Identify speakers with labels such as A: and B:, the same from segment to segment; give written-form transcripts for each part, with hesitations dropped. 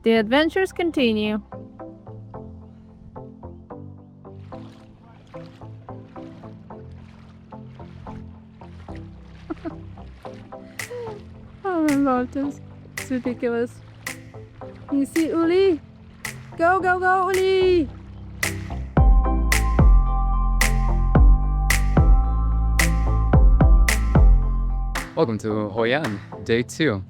A: The adventures continue. Oh my mountains. It's ridiculous. You see Uli? Go, go, go, Uli!
B: Welcome to Hoi An, day 2.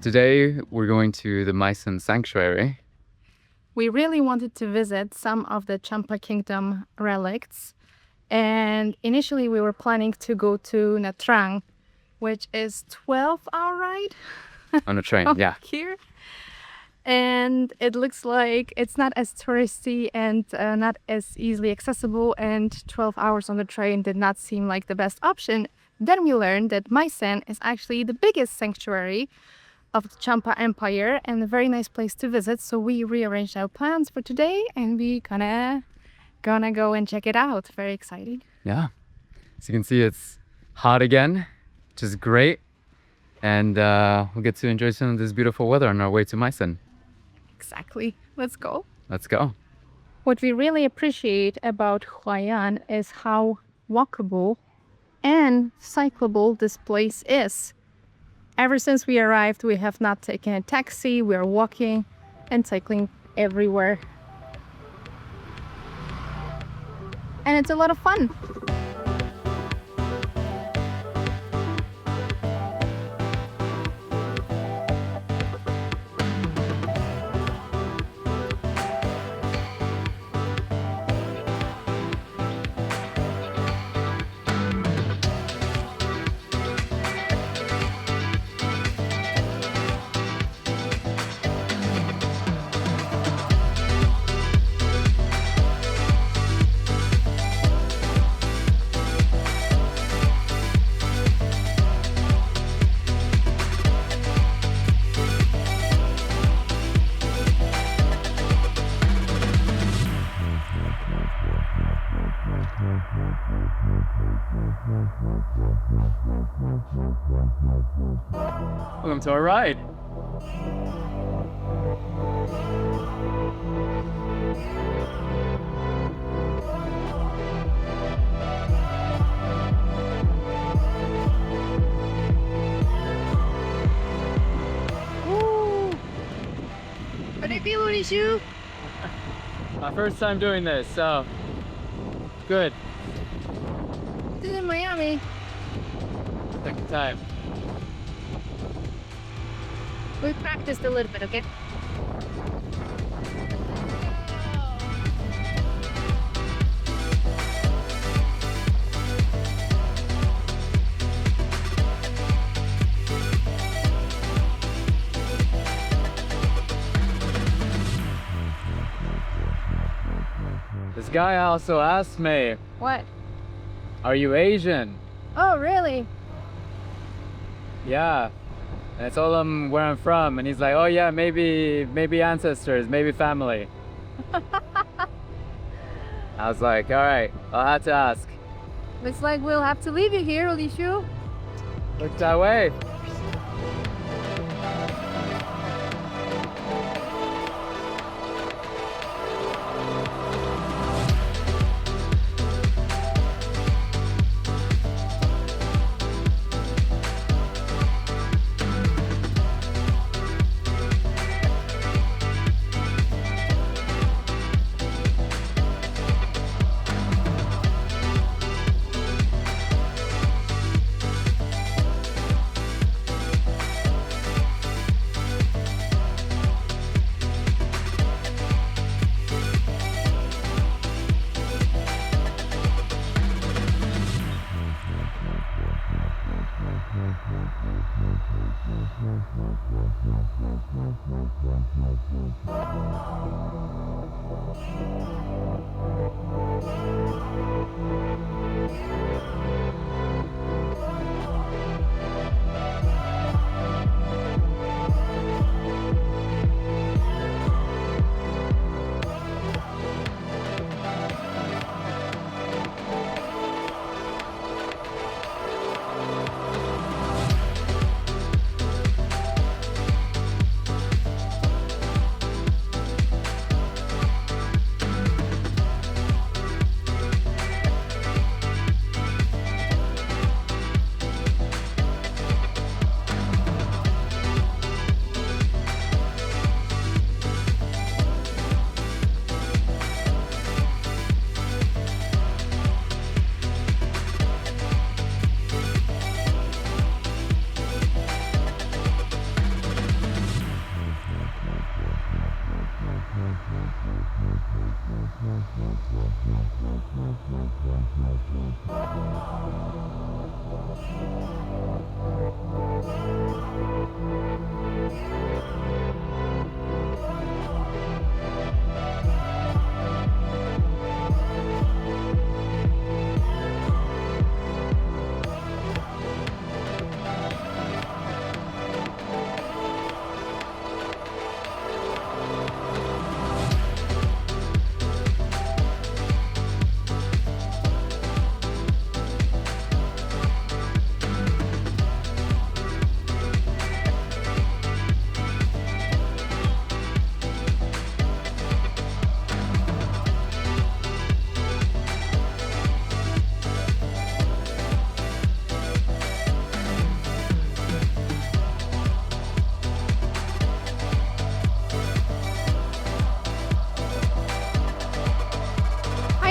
B: Today we're going to the Myson Sanctuary.
A: We really wanted to visit some of the Champa Kingdom relicts, and initially we were planning to go to Nha Trang, which is 12-hour ride
B: On a train, yeah.
A: here. And it looks like it's not as touristy and not as easily accessible, and 12 hours on the train did not seem like the best option. Then we learned that Myson is actually the biggest sanctuary of the Champa Empire and a very nice place to visit. So we rearranged our plans for today and we gonna go and check it out. Very exciting.
B: Yeah. As you can see, it's hot again, which is great. And we'll get to enjoy some of this beautiful weather on our way to Myson.
A: Exactly. Let's go.
B: Let's go.
A: What we really appreciate about Hoi An is how walkable and cyclable this place is. Ever since we arrived, we have not taken a taxi. We are walking and cycling everywhere. And it's a lot of fun.
B: Welcome to our ride.
A: How do you feel, Unishu?
B: My first time doing this, so good.
A: This is in Miami.
B: Second time.
A: We practiced a little bit, okay?
B: This guy also asked me,
A: What?
B: are you Asian?
A: Oh, really?
B: Yeah. And I told him where I'm from, and he's like, oh yeah, maybe ancestors, maybe family. I was like, all right, I'll have to ask.
A: Looks like we'll have to leave you here, Ulishu.
B: Look that way.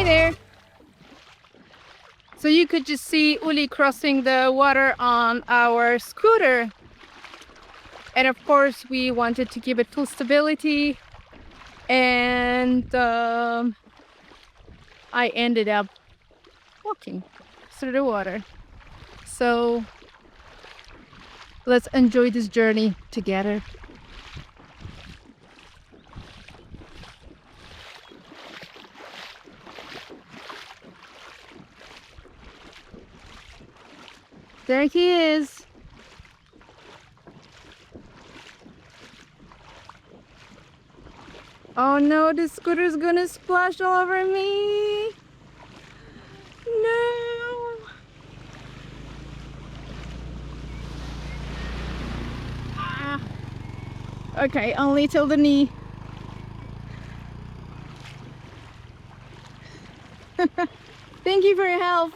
A: Hi there. So you could just see Uli crossing the water on our scooter. And of course, we wanted to give it full stability. And I ended up walking through the water. So let's enjoy this journey together. There he is. Oh no, the scooter's gonna splash all over me. No. Ah. Okay, only till the knee. Thank you for your help.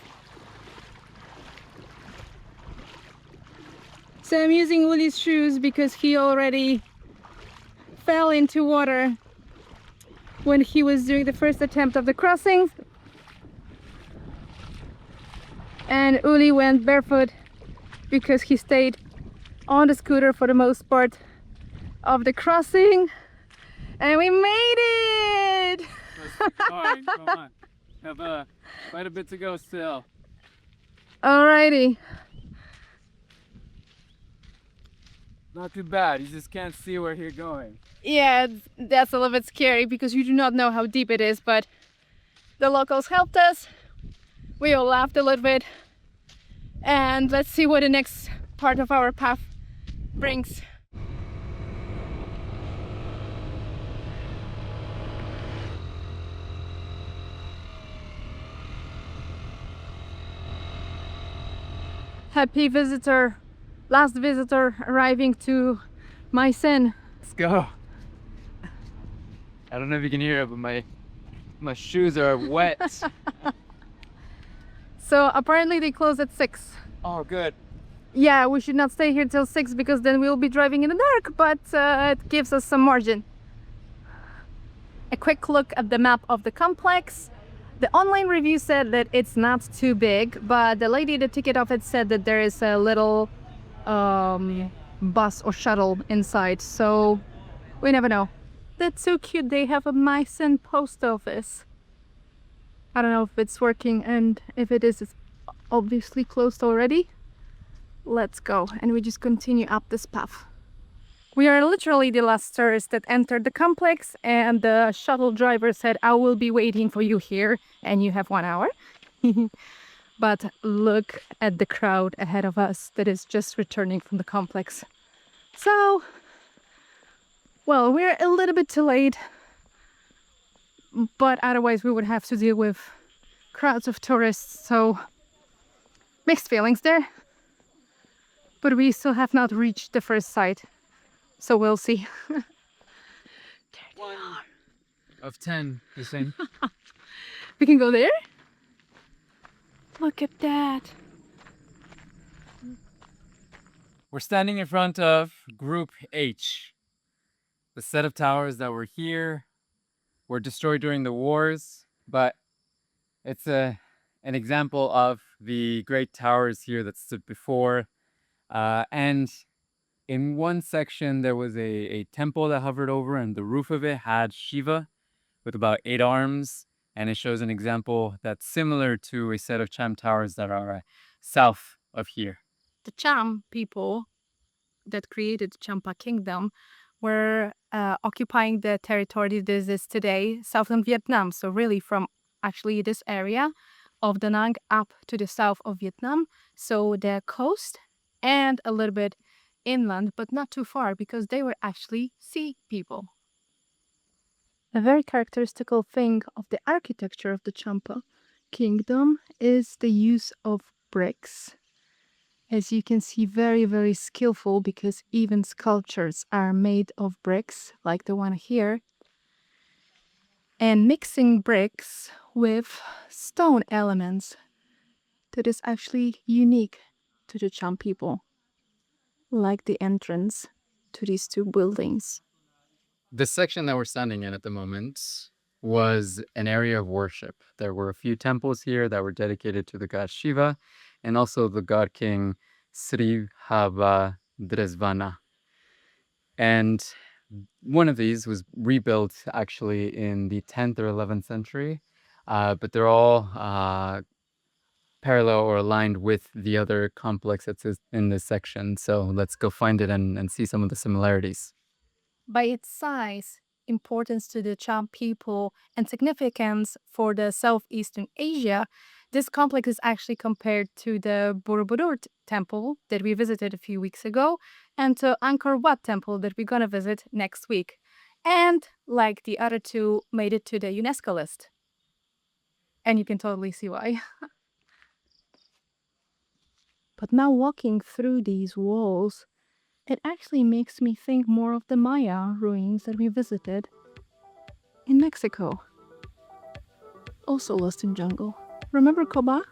A: So I'm using Uli's shoes because he already fell into water when he was doing the first attempt of the crossing. And Uli went barefoot because he stayed on the scooter for the most part of the crossing. And we made it!
B: Alright, come on. Have quite a bit to go still.
A: Alrighty.
B: Not too bad. You just can't see where you're going.
A: Yeah, that's a little bit scary because you do not know how deep it is, but the locals helped us. We all laughed a little bit. And let's see what the next part of our path brings. Happy visitor, last visitor arriving to my sin.
B: Let's go. I don't know if you can hear it, but my shoes are wet.
A: So apparently they close at 6.
B: Oh, good.
A: Yeah, we should not stay here till 6 because then we'll be driving in the dark, but it gives us some margin. A quick look at the map of the complex. The online review said that it's not too big, but the lady at the ticket office said that there is a little bus or shuttle inside, so we never know. That's so cute. They have a Meissen post office. I don't know if it's working, and if it is, it's obviously closed already. Let's go, and we just continue up this path. We are literally the last tourists that entered the complex, and the shuttle driver said, I will be waiting for you here, and you have 1 hour. But look at the crowd ahead of us that is just returning from the complex. So, well, we're a little bit too late, but otherwise we would have to deal with crowds of tourists, so mixed feelings there. But we still have not reached the first site, so we'll see.
B: 1 of 10, you're saying?
A: We can go there? Look at that.
B: We're standing in front of Group H. The set of towers that were here were destroyed during the wars, but it's an example of the great towers here that stood before. And in one section, there was a temple that hovered over, and the roof of it had Shiva with about 8 arms. and it shows an example that's similar to a set of Cham towers that are south of here.
A: The Cham people that created the Champa kingdom were occupying the territory that is today southern Vietnam. So really from actually this area of Da Nang up to the south of Vietnam. So the coast and a little bit inland, but not too far because they were actually sea people. A very characteristical thing of the architecture of the Champa kingdom is the use of bricks. As you can see, very, very skillful because even sculptures are made of bricks, like the one here. And mixing bricks with stone elements that is actually unique to the Cham people, like the entrance to these two buildings.
B: The section that we're standing in at the moment was an area of worship. There were a few temples here that were dedicated to the god Shiva and also the god king Sri Habadresvana. And one of these was rebuilt actually in the 10th or 11th century, but they're all parallel or aligned with the other complex that's in this section. So let's go find it and see some of the similarities.
A: By its size, importance to the Cham people, and significance for the Southeastern Asia, this complex is actually compared to the Borobudur temple that we visited a few weeks ago and to Angkor Wat temple that we're gonna visit next week. And like the other two, made it to the UNESCO list. And you can totally see why. But now walking through these walls, it actually makes me think more of the Maya ruins that we visited in Mexico. Also lost in jungle. Remember Koba?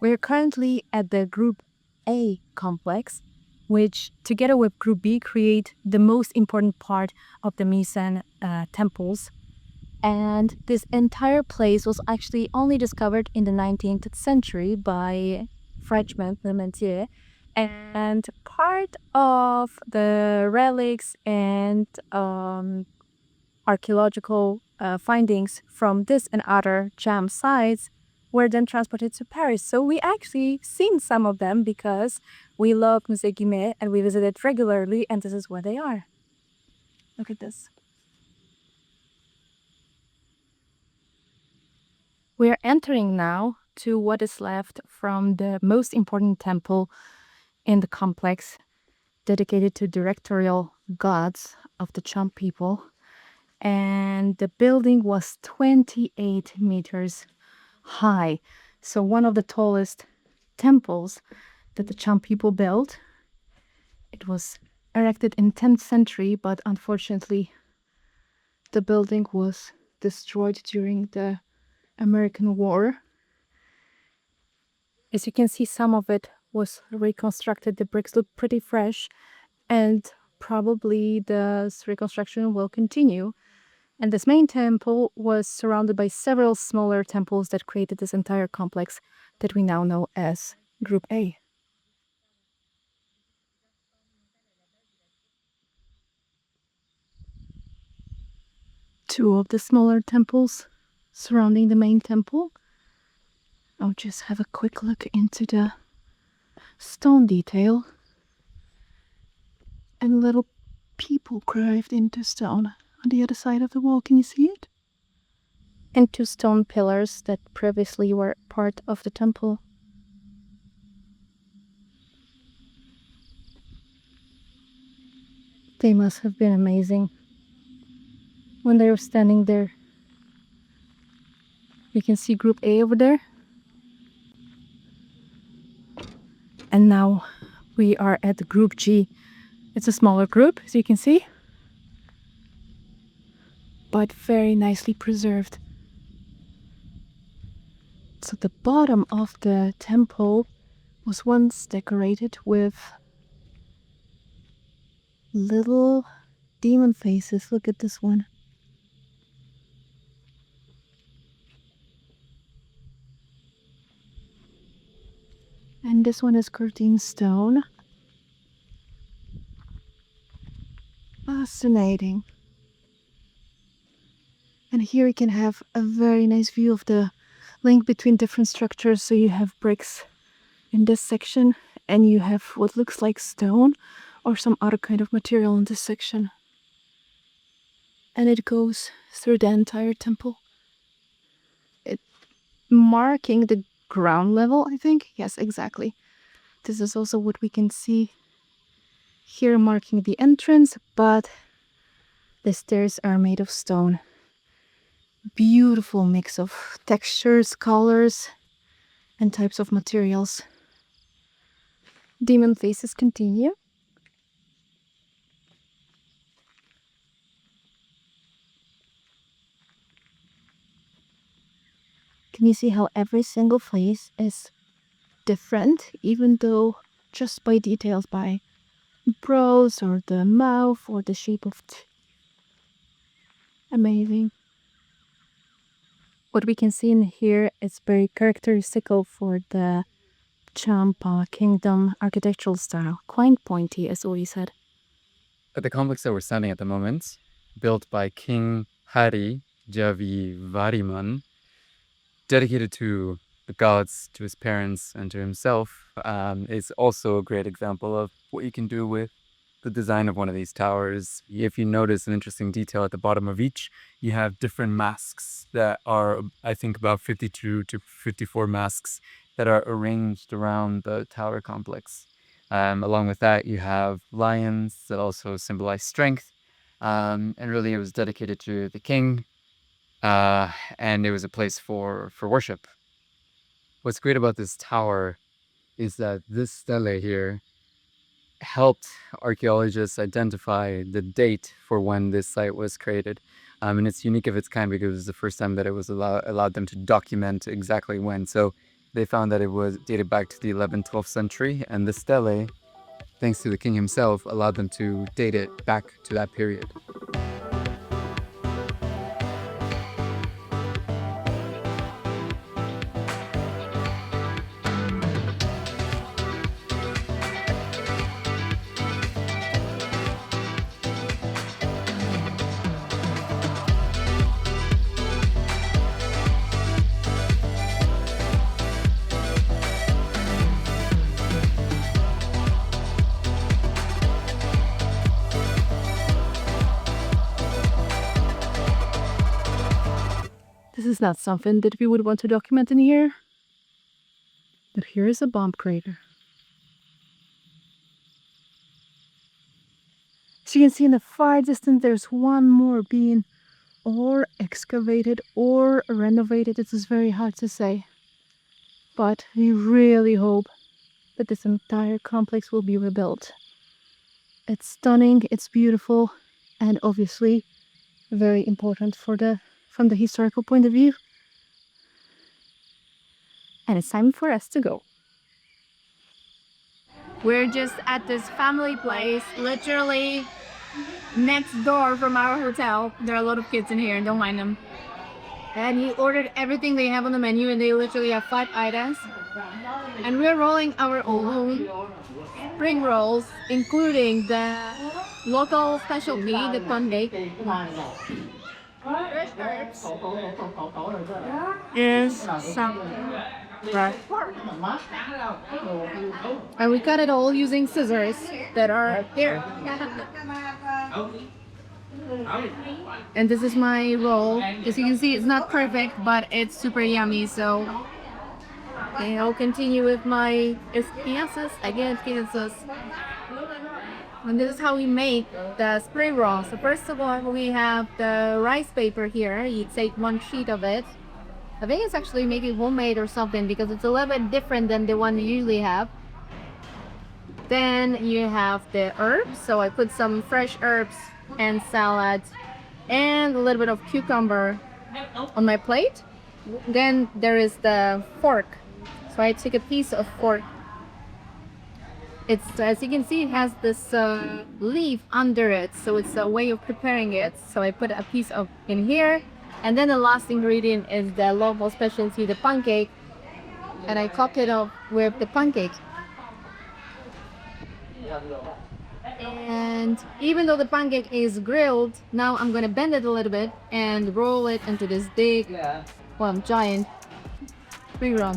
A: We're currently at the Group A complex, which together with Group B create the most important part of the Misan temples. And this entire place was actually only discovered in the 19th century by Frenchman Lementier. And part of the relics and archaeological findings from this and other Cham sites were then transported to Paris. So we actually seen some of them because we love Musée Guimet and we visit it regularly, and this is where they are. Look at this. We are entering now to what is left from the most important temple in the complex, dedicated to directorial gods of the Cham people. And the building was 28 meters high. So one of the tallest temples that the Cham people built. It was erected in 10th century, but unfortunately the building was destroyed during the American War. As you can see, some of it was reconstructed. The bricks look pretty fresh, and probably this reconstruction will continue. And this main temple was surrounded by several smaller temples that created this entire complex that we now know as Group A. Two of the smaller temples surrounding the main temple. I'll just have a quick look into the stone detail.
C: And little people carved into stone on the other side of the wall. Can you see it?
A: And two stone pillars that previously were part of the temple. They must have been amazing when they were standing there. You can see group A over there. And now we are at group G. It's a smaller group, as you can see, but very nicely preserved. So the bottom of the temple was once decorated with little demon faces. Look at this one. And this one is curtain stone. Fascinating. And here you can have a very nice view of the link between different structures. So you have bricks in this section, and you have what looks like stone or some other kind of material in this section. And it goes through the entire temple. It marking the ground level, I think. Yes, exactly. This is also what we can see here, marking the entrance, but the stairs are made of stone. Beautiful mix of textures, colors, and types of materials. Demon faces continue. Can you see how every single face is different, even though just by details, by brows or the mouth or the shape of amazing. What we can see in here is very characteristic for the Champa kingdom architectural style. Quite pointy, as Uli said.
B: At the complex that we're standing at the moment, built by King Hari Javi, dedicated to the gods, to his parents, and to himself, is also a great example of what you can do with the design of one of these towers. If you notice an interesting detail at the bottom of each, you have different masks that are, I think, about 52 to 54 masks that are arranged around the tower complex. Along with that, you have lions that also symbolize strength. And really, it was dedicated to the king, and it was a place for worship. What's great about this tower is that this stele here helped archaeologists identify the date for when this site was created. And it's unique of its kind because it was the first time that it was allowed them to document exactly when. So they found that it was dated back to the 11th, 12th century, and the stele, thanks to the king himself, allowed them to date it back to that period.
A: This is not something that we would want to document in here. But here is a bomb crater. As you can see in the far distance, there's one more being or excavated or renovated. It is very hard to say. But we really hope that this entire complex will be rebuilt. It's stunning, it's beautiful, and obviously very important from the historical point of view. And it's time for us to go. We're just at this family place, literally next door from our hotel. There are a lot of kids in here, don't mind them. And he ordered everything they have on the menu, and they literally have 5 items. And we're rolling our own spring rolls, including the local specialty, the conde. Fresh herbs. Is some Right. And we cut it all using scissors that are here. And this is my roll. As you can see, it's not perfect, but it's super yummy. So okay, I'll continue with my espinazas. Again, espinazas. And this is how we make the spring roll. So first of all, we have the rice paper here. You take one sheet of it. I think it's actually maybe homemade or something because it's a little bit different than the one you usually have. Then you have the herbs. So I put some fresh herbs and salad and a little bit of cucumber on my plate. Then there is the fork. So I took a piece of fork. It's, as you can see, it has this leaf under it, so it's a way of preparing it. So I put a piece of in here, and then the last ingredient is the local specialty, the pancake, and I topped it up with the pancake. And even though the pancake is grilled, now I'm gonna bend it a little bit and roll it into this big, well, giant free roll.